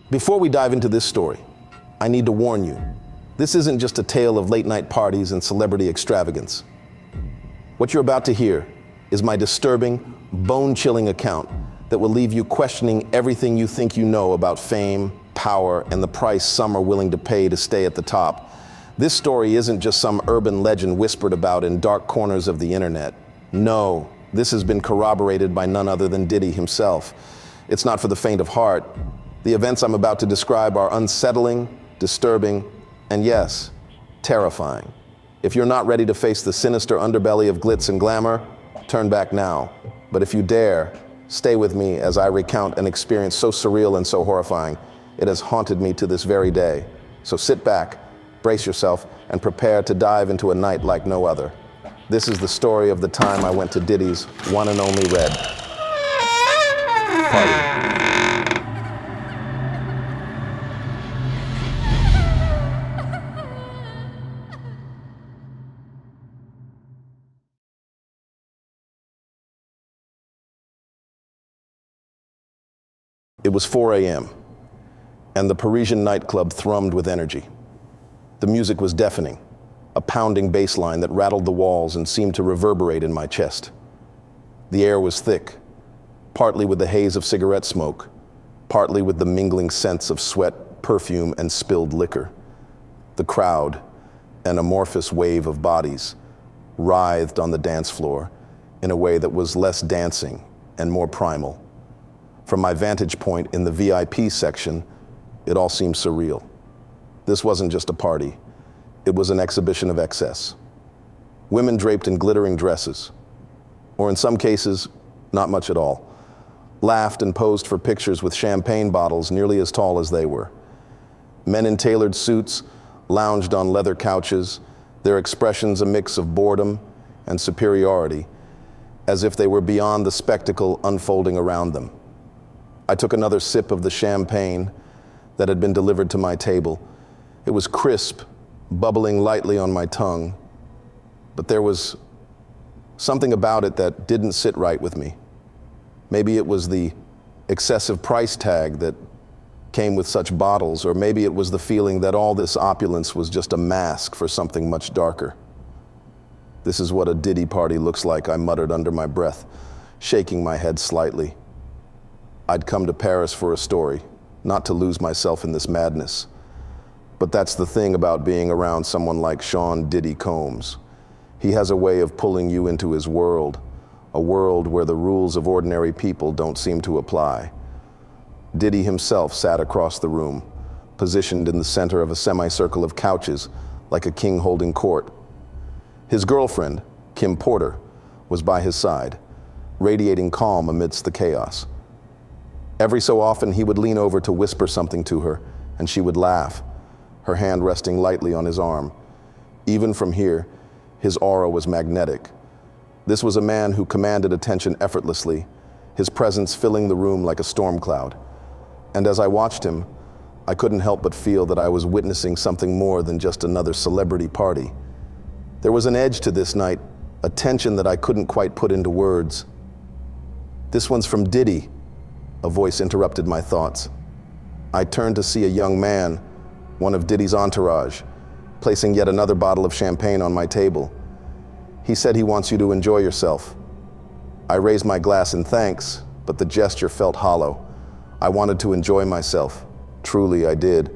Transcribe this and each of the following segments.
Before we dive into this story, I need to warn you, this isn't just a tale of late-night parties and celebrity extravagance. What you're about to hear is my disturbing, bone-chilling account that will leave you questioning everything you think you know about fame, power, and the price some are willing to pay to stay at the top. This story isn't just some urban legend whispered about in dark corners of the internet. No, this has been corroborated by none other than Diddy himself. It's not for the faint of heart. The events I'm about to describe are unsettling, disturbing, and yes, terrifying. If you're not ready to face the sinister underbelly of glitz and glamour, turn back now. But if you dare, stay with me as I recount an experience so surreal and so horrifying, it has haunted me to this very day. So sit back, brace yourself, and prepare to dive into a night like no other. This is the story of the time I went to Diddy's one and only Red party. It was 4 a.m., and the Parisian nightclub thrummed with energy. The music was deafening, a pounding bass line that rattled the walls and seemed to reverberate in my chest. The air was thick, partly with the haze of cigarette smoke, partly with the mingling scents of sweat, perfume, and spilled liquor. The crowd, an amorphous wave of bodies, writhed on the dance floor in a way that was less dancing and more primal. From my vantage point in the VIP section, it all seemed surreal. This wasn't just a party. It was an exhibition of excess. Women draped in glittering dresses, or in some cases, not much at all, laughed and posed for pictures with champagne bottles nearly as tall as they were. Men in tailored suits lounged on leather couches, their expressions a mix of boredom and superiority, as if they were beyond the spectacle unfolding around them. I took another sip of the champagne that had been delivered to my table. It was crisp, bubbling lightly on my tongue, but there was something about it that didn't sit right with me. Maybe it was the excessive price tag that came with such bottles, or maybe it was the feeling that all this opulence was just a mask for something much darker. This is what a Diddy party looks like, I muttered under my breath, shaking my head slightly. I'd come to Paris for a story, not to lose myself in this madness. But that's the thing about being around someone like Sean Diddy Combs. He has a way of pulling you into his world, a world where the rules of ordinary people don't seem to apply. Diddy himself sat across the room, positioned in the center of a semicircle of couches, like a king holding court. His girlfriend, Kim Porter, was by his side, radiating calm amidst the chaos. Every so often, he would lean over to whisper something to her, and she would laugh, her hand resting lightly on his arm. Even from here, his aura was magnetic. This was a man who commanded attention effortlessly, his presence filling the room like a storm cloud. And as I watched him, I couldn't help but feel that I was witnessing something more than just another celebrity party. There was an edge to this night, a tension that I couldn't quite put into words. "This one's from Diddy," a voice interrupted my thoughts. I turned to see a young man, one of Diddy's entourage, placing yet another bottle of champagne on my table. "He said he wants you to enjoy yourself." I raised my glass in thanks, but the gesture felt hollow. I wanted to enjoy myself. Truly, I did.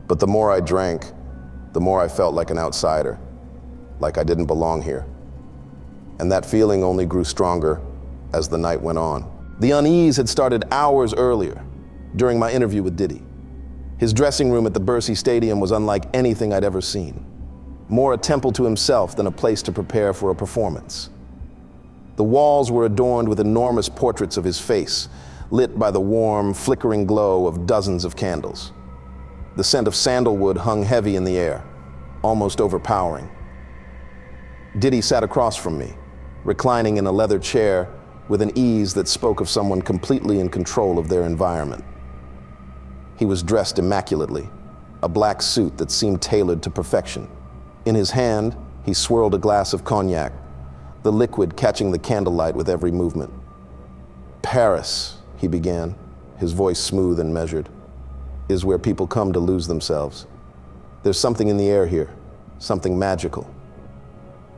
But the more I drank, the more I felt like an outsider, like I didn't belong here. And that feeling only grew stronger as the night went on. The unease had started hours earlier, during my interview with Diddy. His dressing room at the Bercy Stadium was unlike anything I'd ever seen. More a temple to himself than a place to prepare for a performance. The walls were adorned with enormous portraits of his face, lit by the warm, flickering glow of dozens of candles. The scent of sandalwood hung heavy in the air, almost overpowering. Diddy sat across from me, reclining in a leather chair with an ease that spoke of someone completely in control of their environment. He was dressed immaculately, a black suit that seemed tailored to perfection. In his hand, he swirled a glass of cognac, the liquid catching the candlelight with every movement. "Paris," he began, his voice smooth and measured. is where people come to lose themselves. There's something in the air here, something magical.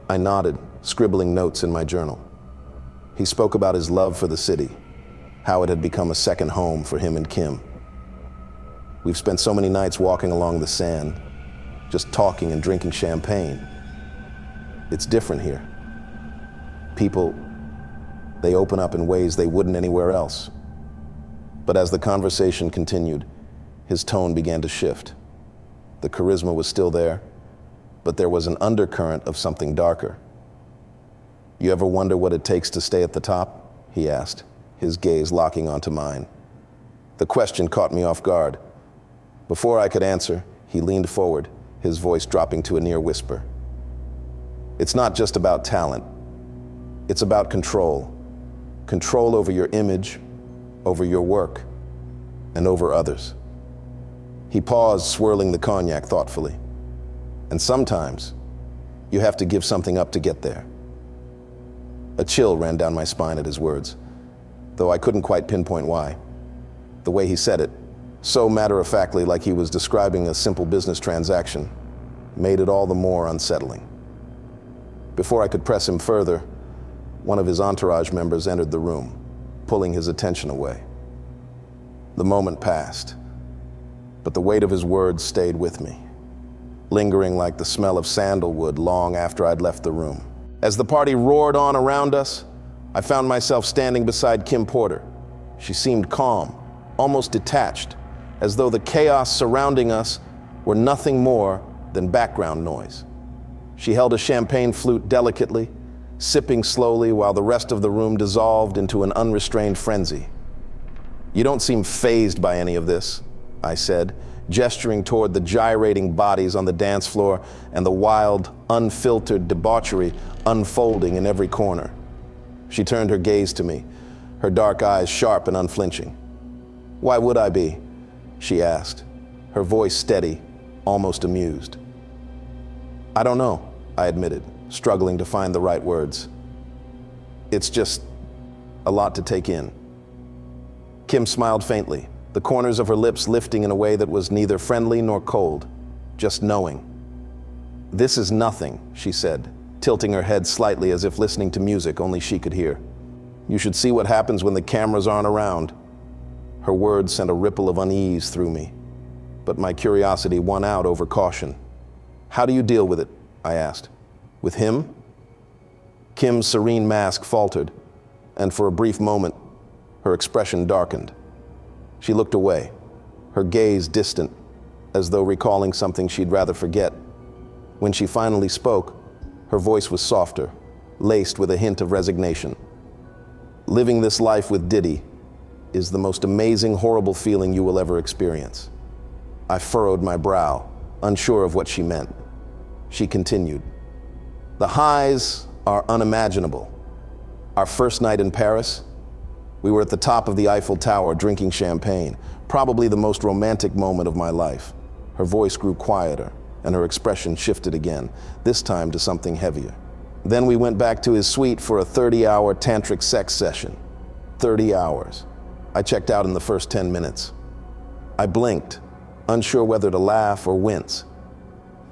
I nodded, scribbling notes in my journal. He spoke about his love for the city, how it had become a second home for him and Kim. We've spent so many nights walking along the sand, just talking and drinking champagne. It's different here. People, they open up in ways they wouldn't anywhere else. But as the conversation continued, his tone began to shift. The charisma was still there, but there was an undercurrent of something darker. You ever wonder what it takes to stay at the top? He asked, his gaze locking onto mine. The question caught me off guard. Before I could answer, he leaned forward, his voice dropping to a near whisper. It's not just about talent. It's about control. Control over your image, over your work, and over others. He paused, swirling the cognac thoughtfully. And sometimes, you have to give something up to get there. A chill ran down my spine at his words, though I couldn't quite pinpoint why. The way he said it, so matter-of-factly like he was describing a simple business transaction, made it all the more unsettling. Before I could press him further, one of his entourage members entered the room, pulling his attention away. The moment passed, but the weight of his words stayed with me, lingering like the smell of sandalwood long after I'd left the room. As the party roared on around us, I found myself standing beside Kim Porter. She seemed calm, almost detached, as though the chaos surrounding us were nothing more than background noise. She held a champagne flute delicately, sipping slowly while the rest of the room dissolved into an unrestrained frenzy. "You don't seem fazed by any of this," I said, gesturing toward the gyrating bodies on the dance floor and the wild, unfiltered debauchery unfolding in every corner. She turned her gaze to me, her dark eyes sharp and unflinching. "Why would I be?" she asked, her voice steady, almost amused. "I don't know," I admitted, struggling to find the right words. "It's just a lot to take in." Kim smiled faintly, the corners of her lips lifting in a way that was neither friendly nor cold, just knowing. "This is nothing," she said, tilting her head slightly as if listening to music only she could hear. "You should see what happens when the cameras aren't around." Her words sent a ripple of unease through me, but my curiosity won out over caution. "How do you deal with it?" I asked. "With him?" Kim's serene mask faltered, and for a brief moment, her expression darkened. She looked away, her gaze distant, as though recalling something she'd rather forget. When she finally spoke, her voice was softer, laced with a hint of resignation. "Living this life with Diddy is the most amazing, horrible feeling you will ever experience." I furrowed my brow, unsure of what she meant. She continued, "The highs are unimaginable. Our first night in Paris, we were at the top of the Eiffel Tower drinking champagne, probably the most romantic moment of my life." Her voice grew quieter, and her expression shifted again, this time to something heavier. "Then we went back to his suite for a 30-hour tantric sex session. 30 hours. I checked out in the first 10 minutes. I blinked, unsure whether to laugh or wince.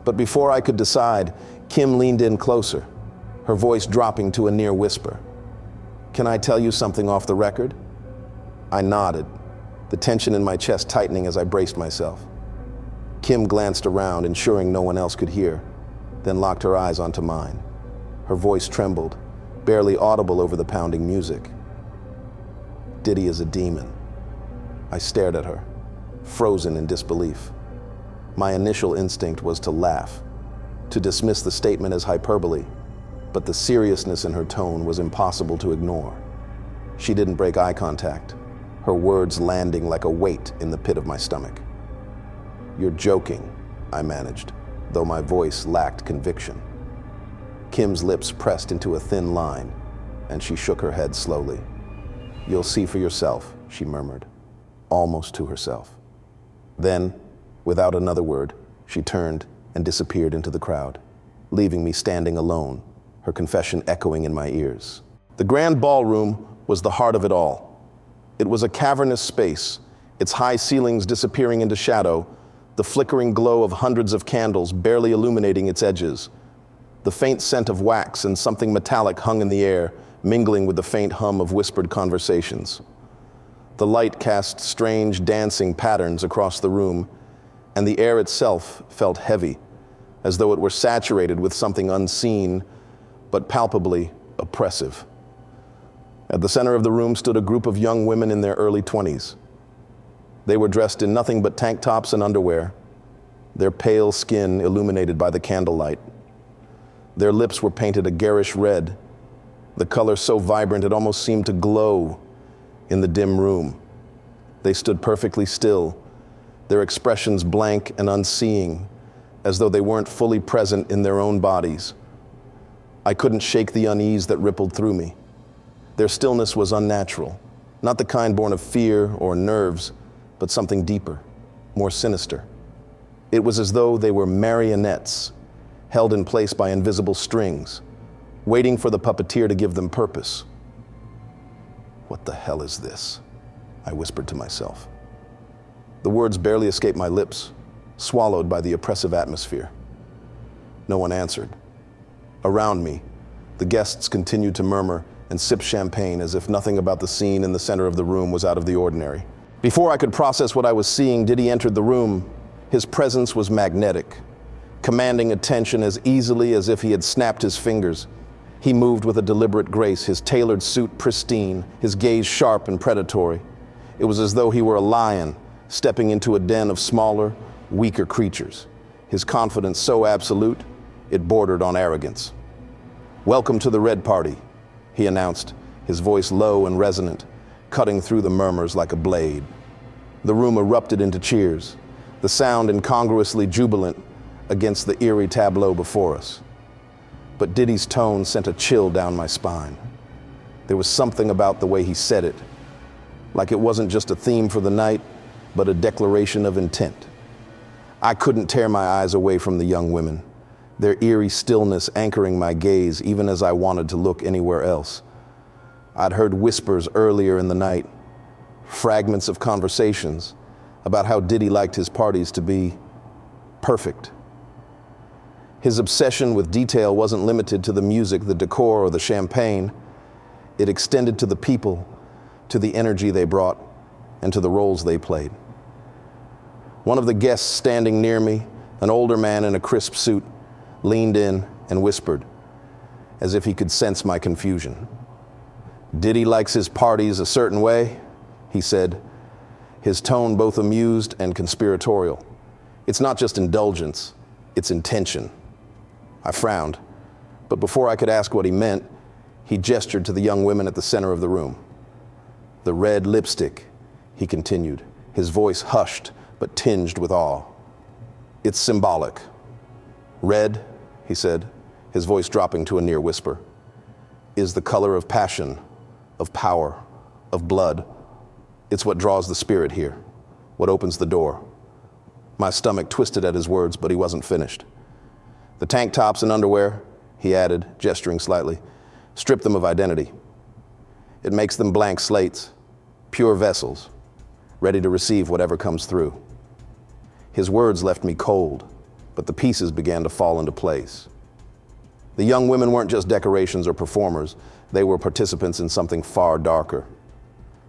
But before I could decide, Kim leaned in closer, her voice dropping to a near whisper. "Can I tell you something off the record?" I nodded, the tension in my chest tightening as I braced myself. Kim glanced around, ensuring no one else could hear, then locked her eyes onto mine. Her voice trembled, barely audible over the pounding music. "Diddy is a demon." I stared at her, frozen in disbelief. My initial instinct was to laugh, to dismiss the statement as hyperbole, but the seriousness in her tone was impossible to ignore. She didn't break eye contact, her words landing like a weight in the pit of my stomach. "You're joking," I managed, though my voice lacked conviction. Kim's lips pressed into a thin line, and she shook her head slowly. "You'll see for yourself," she murmured, almost to herself. Then, without another word, she turned and disappeared into the crowd, leaving me standing alone, her confession echoing in my ears. The grand ballroom was the heart of it all. It was a cavernous space, its high ceilings disappearing into shadow, the flickering glow of hundreds of candles barely illuminating its edges. The faint scent of wax and something metallic hung in the air, mingling with the faint hum of whispered conversations. The light cast strange dancing patterns across the room, and the air itself felt heavy, as though it were saturated with something unseen, but palpably oppressive. At the center of the room stood a group of young women in their early 20s. They were dressed in nothing but tank tops and underwear, their pale skin illuminated by the candlelight. Their lips were painted a garish red, the color so vibrant it almost seemed to glow in the dim room. They stood perfectly still, their expressions blank and unseeing, as though they weren't fully present in their own bodies. I couldn't shake the unease that rippled through me. Their stillness was unnatural, not the kind born of fear or nerves, but something deeper, more sinister. It was as though they were marionettes, held in place by invisible strings, waiting for the puppeteer to give them purpose. "What the hell is this?" I whispered to myself. The words barely escaped my lips, swallowed by the oppressive atmosphere. No one answered. Around me, the guests continued to murmur and sip champagne as if nothing about the scene in the center of the room was out of the ordinary. Before I could process what I was seeing, Diddy entered the room. His presence was magnetic, commanding attention as easily as if he had snapped his fingers. He moved with a deliberate grace, his tailored suit pristine, his gaze sharp and predatory. It was as though he were a lion stepping into a den of smaller, weaker creatures. His confidence so absolute, it bordered on arrogance. "Welcome to the Red Party," he announced, his voice low and resonant, cutting through the murmurs like a blade. The room erupted into cheers, the sound incongruously jubilant against the eerie tableau before us. But Diddy's tone sent a chill down my spine. There was something about the way he said it, like it wasn't just a theme for the night, but a declaration of intent. I couldn't tear my eyes away from the young women, their eerie stillness anchoring my gaze even as I wanted to look anywhere else. I'd heard whispers earlier in the night, fragments of conversations about how Diddy liked his parties to be perfect. His obsession with detail wasn't limited to the music, the decor, or the champagne. It extended to the people, to the energy they brought, and to the roles they played. One of the guests standing near me, an older man in a crisp suit, leaned in and whispered, as if he could sense my confusion. "Diddy likes his parties a certain way," he said, his tone both amused and conspiratorial. "It's not just indulgence, it's intention." I frowned, but before I could ask what he meant, he gestured to the young women at the center of the room. "The red lipstick," he continued, his voice hushed but tinged with awe. "It's symbolic." "Red," he said, his voice dropping to a near whisper, "is the color of passion, of power, of blood. It's what draws the spirit here, what opens the door." My stomach twisted at his words, but he wasn't finished. "The tank tops and underwear," he added, gesturing slightly, "strip them of identity. It makes them blank slates, pure vessels, ready to receive whatever comes through." His words left me cold, but the pieces began to fall into place. The young women weren't just decorations or performers, they were participants in something far darker.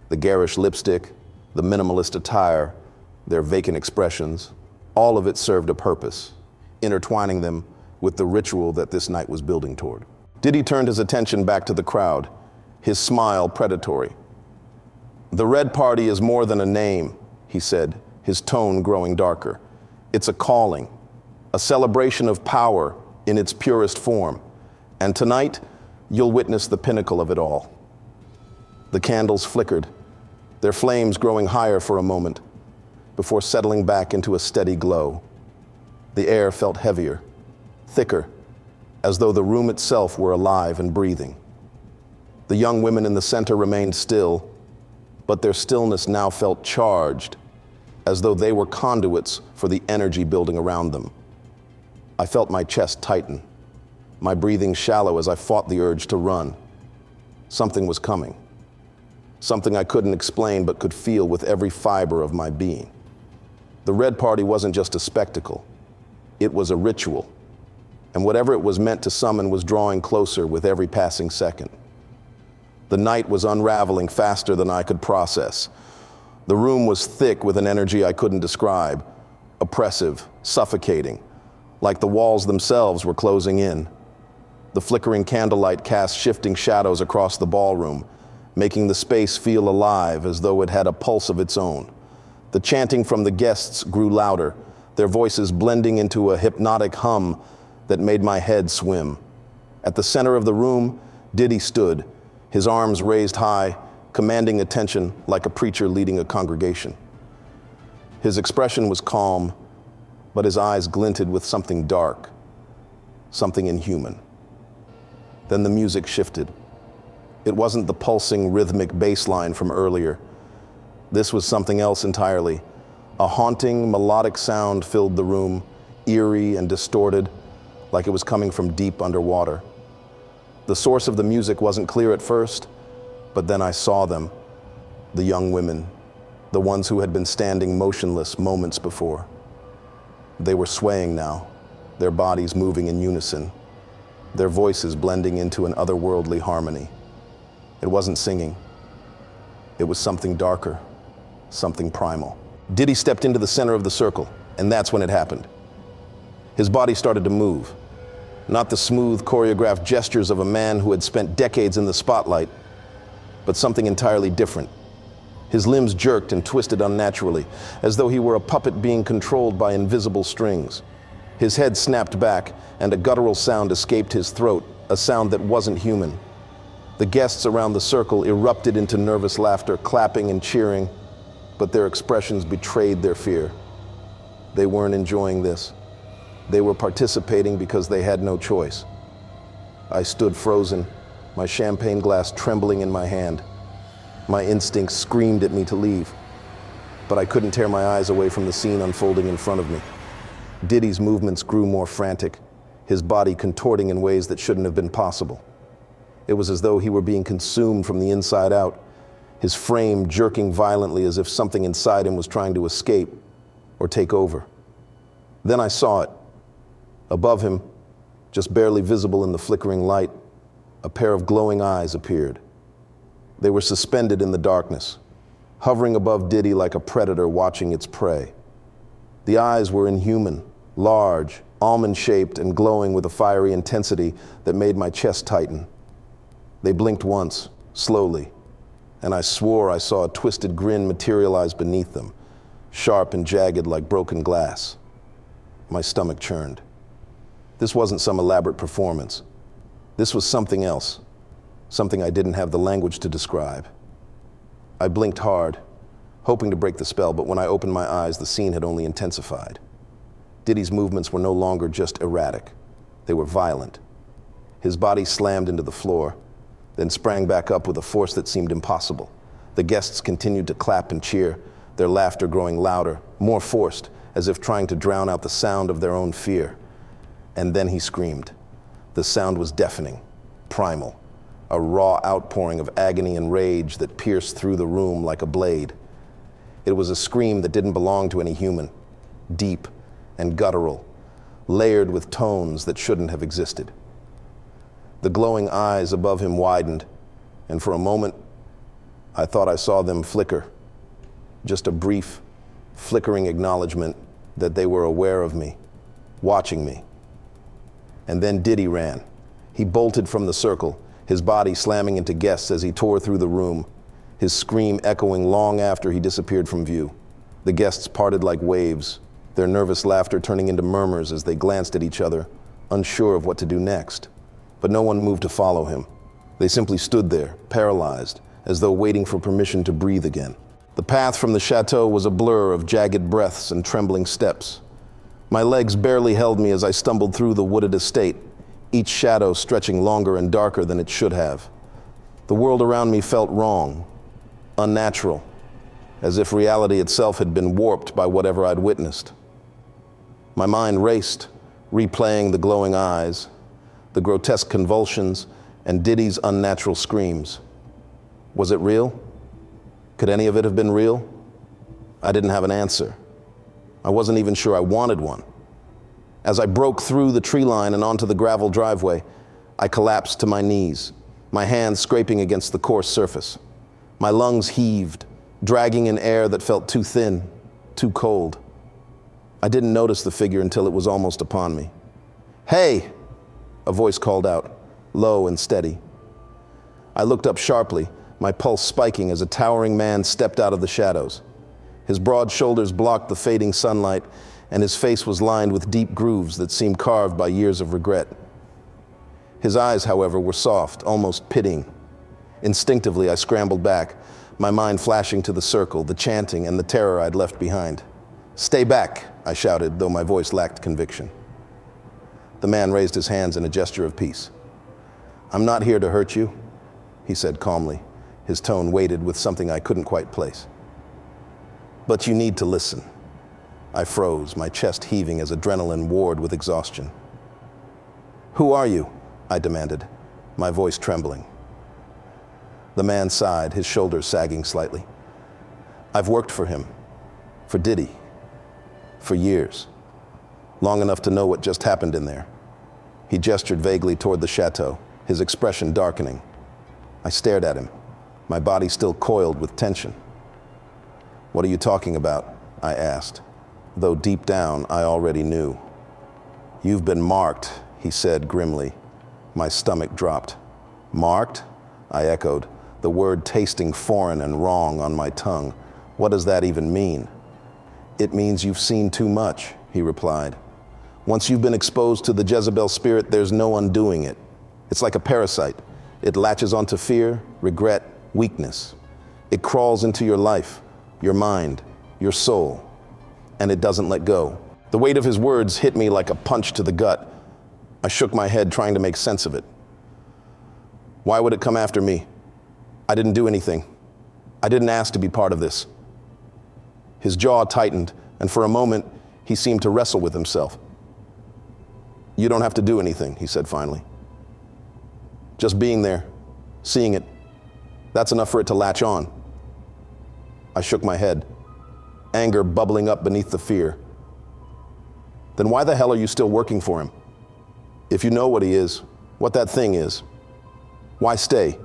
The garish lipstick, the minimalist attire, their vacant expressions, all of it served a purpose, intertwining them with the ritual that this night was building toward. Diddy turned his attention back to the crowd, his smile predatory. "The Red Party is more than a name," he said, his tone growing darker. "It's a calling, a celebration of power in its purest form. And tonight, you'll witness the pinnacle of it all." The candles flickered, their flames growing higher for a moment, before settling back into a steady glow. The air felt heavier, thicker, as though the room itself were alive and breathing. The young women in the center remained still, but their stillness now felt charged, as though they were conduits for the energy building around them. I felt my chest tighten, my breathing shallow as I fought the urge to run. Something was coming. something I couldn't explain but could feel with every fiber of my being. The red party wasn't just a spectacle, it was a ritual, and whatever it was meant to summon was drawing closer with every passing second. The night was unraveling faster than I could process. The room was thick with an energy I couldn't describe, oppressive, suffocating, like the walls themselves were closing in. The flickering candlelight cast shifting shadows across the ballroom, making the space feel alive as though it had a pulse of its own. The chanting from the guests grew louder, their voices blending into a hypnotic hum that made my head swim. At the center of the room, Diddy stood, his arms raised high, commanding attention like a preacher leading a congregation. His expression was calm, but his eyes glinted with something dark, something inhuman. Then the music shifted. It wasn't the pulsing rhythmic bass line from earlier. This was something else entirely. A haunting, melodic sound filled the room, eerie and distorted, like it was coming from deep underwater. The source of the music wasn't clear at first, but then I saw them, the young women, the ones who had been standing motionless moments before. They were swaying now, their bodies moving in unison, their voices blending into an otherworldly harmony. It wasn't singing. It was something darker, something primal. Diddy stepped into the center of the circle, and that's when it happened. His body started to move, not the smooth, choreographed gestures of a man who had spent decades in the spotlight, but something entirely different. His limbs jerked and twisted unnaturally, as though he were a puppet being controlled by invisible strings. His head snapped back, and a guttural sound escaped his throat, a sound that wasn't human. The guests around the circle erupted into nervous laughter, clapping and cheering, but their expressions betrayed their fear. They weren't enjoying this. They were participating because they had no choice. I stood frozen, my champagne glass trembling in my hand. My instincts screamed at me to leave, but I couldn't tear my eyes away from the scene unfolding in front of me. Diddy's movements grew more frantic, his body contorting in ways that shouldn't have been possible. It was as though he were being consumed from the inside out, his frame jerking violently as if something inside him was trying to escape or take over. Then I saw it. Above him, just barely visible in the flickering light, a pair of glowing eyes appeared. They were suspended in the darkness, hovering above Diddy like a predator watching its prey. The eyes were inhuman, large, almond-shaped, and glowing with a fiery intensity that made my chest tighten. They blinked once, slowly, and I swore I saw a twisted grin materialize beneath them, sharp and jagged like broken glass. My stomach churned. This wasn't some elaborate performance. This was something else, something I didn't have the language to describe. I blinked hard, hoping to break the spell, but when I opened my eyes, the scene had only intensified. Diddy's movements were no longer just erratic. They were violent. His body slammed into the floor, then sprang back up with a force that seemed impossible. The guests continued to clap and cheer, their laughter growing louder, more forced, as if trying to drown out the sound of their own fear. And then he screamed. The sound was deafening, primal, a raw outpouring of agony and rage that pierced through the room like a blade. It was a scream that didn't belong to any human, deep and guttural, layered with tones that shouldn't have existed. The glowing eyes above him widened, and for a moment, I thought I saw them flicker. Just a brief, flickering acknowledgement that they were aware of me, watching me. And then Diddy ran. He bolted from the circle, his body slamming into guests as he tore through the room, his scream echoing long after he disappeared from view. The guests parted like waves, their nervous laughter turning into murmurs as they glanced at each other, unsure of what to do next. But no one moved to follow him. They simply stood there, paralyzed, as though waiting for permission to breathe again. The path from the chateau was a blur of jagged breaths and trembling steps. My legs barely held me as I stumbled through the wooded estate, each shadow stretching longer and darker than it should have. The world around me felt wrong, unnatural, as if reality itself had been warped by whatever I'd witnessed. My mind raced, replaying the glowing eyes, the grotesque convulsions, and Diddy's unnatural screams. Was it real? Could any of it have been real? I didn't have an answer. I wasn't even sure I wanted one. As I broke through the tree line and onto the gravel driveway, I collapsed to my knees, my hands scraping against the coarse surface. My lungs heaved, dragging in air that felt too thin, too cold. I didn't notice the figure until it was almost upon me. "Hey!" a voice called out, low and steady. I looked up sharply, my pulse spiking as a towering man stepped out of the shadows. His broad shoulders blocked the fading sunlight, and his face was lined with deep grooves that seemed carved by years of regret. His eyes, however, were soft, almost pitying. Instinctively, I scrambled back, my mind flashing to the circle, the chanting, and the terror I'd left behind. "Stay back," I shouted, though my voice lacked conviction. The man raised his hands in a gesture of peace. "I'm not here to hurt you," he said calmly, his tone weighted with something I couldn't quite place. "But you need to listen." I froze, my chest heaving as adrenaline warred with exhaustion. "Who are you?" I demanded, my voice trembling. The man sighed, his shoulders sagging slightly. "I've worked for him, for Diddy, for years, long enough to know what just happened in there." He gestured vaguely toward the chateau, his expression darkening. I stared at him, my body still coiled with tension. "What are you talking about?" I asked, though deep down I already knew. "You've been marked," he said grimly. My stomach dropped. "Marked?" I echoed, the word tasting foreign and wrong on my tongue. "What does that even mean?" "It means you've seen too much," he replied. "Once you've been exposed to the Jezebel spirit, there's no undoing it. It's like a parasite. It latches onto fear, regret, weakness. It crawls into your life, your mind, your soul, and it doesn't let go." The weight of his words hit me like a punch to the gut. I shook my head, trying to make sense of it. "Why would it come after me? I didn't do anything. I didn't ask to be part of this." His jaw tightened, and for a moment, he seemed to wrestle with himself. "You don't have to do anything," he said finally. "Just being there, seeing it, that's enough for it to latch on." I shook my head, anger bubbling up beneath the fear. "Then why the hell are you still working for him? If you know what he is, what that thing is, why stay?"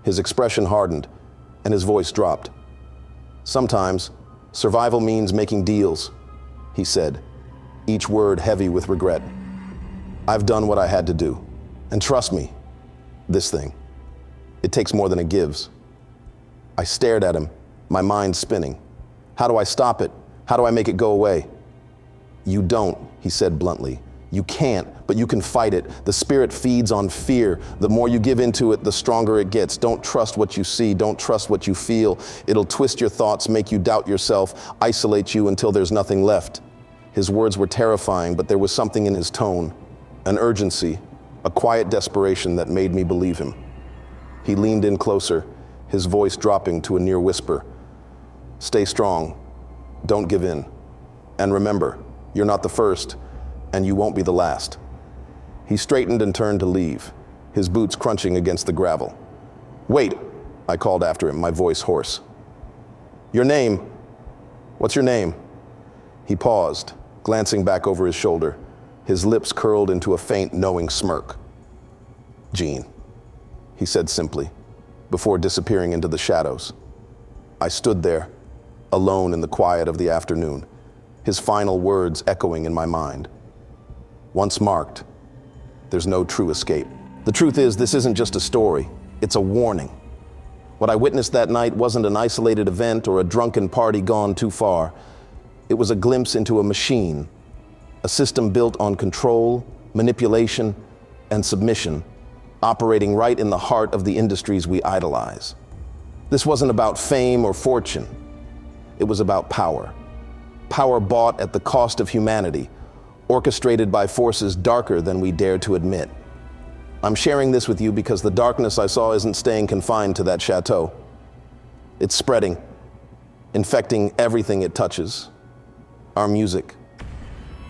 His expression hardened, and his voice dropped. "Sometimes, survival means making deals," he said, each word heavy with regret. "I've done what I had to do, and trust me, this thing, it takes more than it gives." I stared at him, my mind spinning. "How do I stop it? How do I make it go away?" "You don't," he said bluntly. "You can't, but you can fight it. The spirit feeds on fear. The more you give into it, the stronger it gets. Don't trust what you see. Don't trust what you feel. It'll twist your thoughts, make you doubt yourself, isolate you until there's nothing left." His words were terrifying, but there was something in his tone, an urgency, a quiet desperation that made me believe him. He leaned in closer, his voice dropping to a near whisper. "Stay strong. Don't give in. And remember, you're not the first, and you won't be the last." He straightened and turned to leave, his boots crunching against the gravel. "Wait," I called after him, my voice hoarse. "Your name? What's your name?" He paused, glancing back over his shoulder, his lips curled into a faint, knowing smirk. "Jean," he said simply, before disappearing into the shadows. I stood there, alone in the quiet of the afternoon, his final words echoing in my mind. Once marked, there's no true escape. The truth is, this isn't just a story, it's a warning. What I witnessed that night wasn't an isolated event or a drunken party gone too far. It was a glimpse into a machine, a system built on control, manipulation, and submission, operating right in the heart of the industries we idolize. This wasn't about fame or fortune. It was about power. Power bought at the cost of humanity, orchestrated by forces darker than we dare to admit. I'm sharing this with you because the darkness I saw isn't staying confined to that chateau. It's spreading, infecting everything it touches. Our music,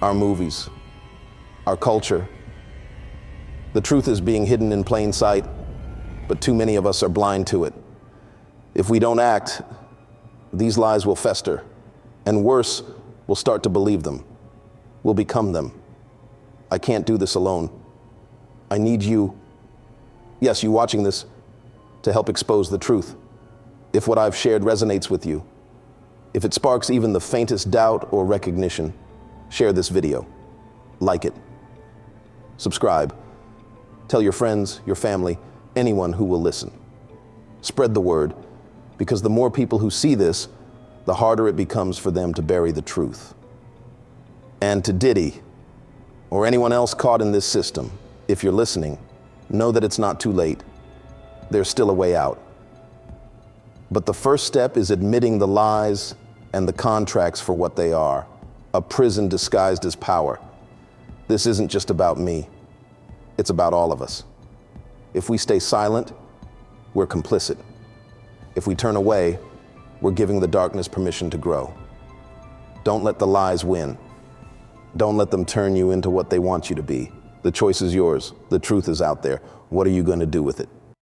our movies, our culture. The truth is being hidden in plain sight, but too many of us are blind to it. If we don't act, these lies will fester, and worse, we'll start to believe them. We'll become them. I can't do this alone. I need you, yes, you watching this, to help expose the truth. If what I've shared resonates with you, if it sparks even the faintest doubt or recognition, share this video, like it, subscribe, tell your friends, your family, anyone who will listen. Spread the word, because the more people who see this, the harder it becomes for them to bury the truth. And to Diddy, or anyone else caught in this system, if you're listening, know that it's not too late. There's still a way out. But the first step is admitting the lies and the contracts for what they are, a prison disguised as power. This isn't just about me. It's about all of us. If we stay silent, we're complicit. If we turn away, we're giving the darkness permission to grow. Don't let the lies win. Don't let them turn you into what they want you to be. The choice is yours. The truth is out there. What are you going to do with it?